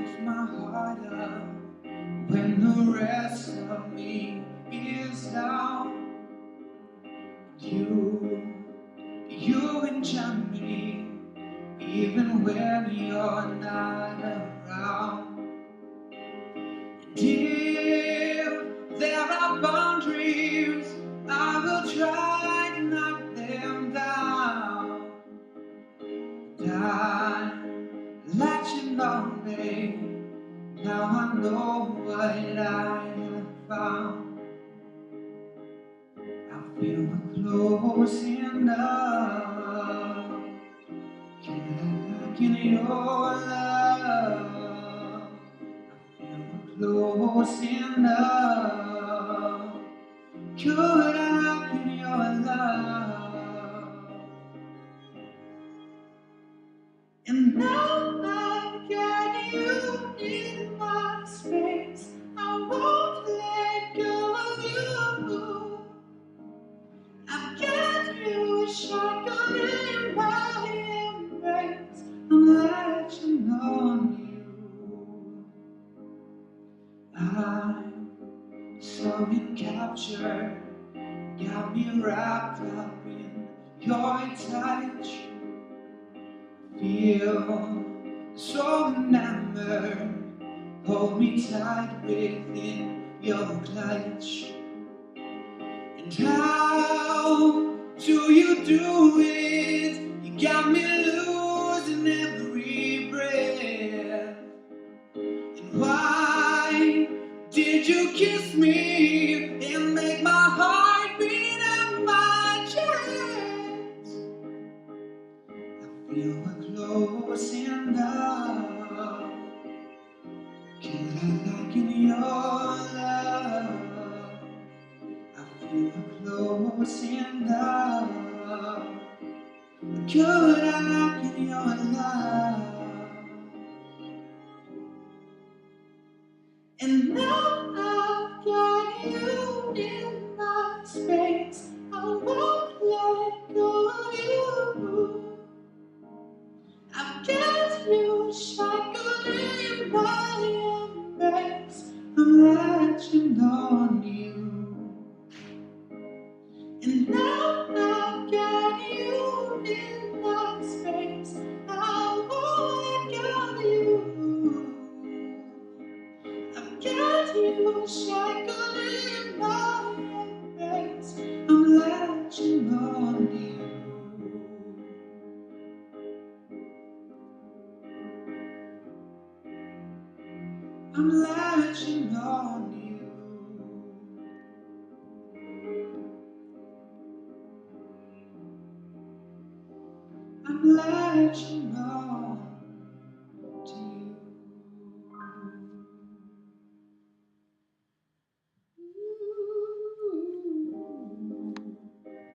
lift my heart up when the rest of me is down. You enjoy me even when you're not around. And if there are boundaries, I will try to knock them down. I'm latching on me. Now I know what I have found. I feel close enough. Can your love? I feel close enough. Could I get your love? And now I've got you in my space. I won't let go of you. I've got you shackled in my embrace. I'm latching on you. I'm so captured, got me wrapped up in your touch. Feel so enamored, hold me tight within your clutch. And how do you do it? You got me losing every breath. And why did you kiss me and make my heart beat out my chest? I feel we're close enough. Can I lock in your love? I feel we're close enough. Could I lock in your love? And now I've got you in my space. I won't let go of you. I've got you shackled in my embrace. I'm latching on you. And now I've got you in my space. I won't let go of you. I've got you shackled in my embrace. I'm latching on you. I'm latching on you. I'm latching on you.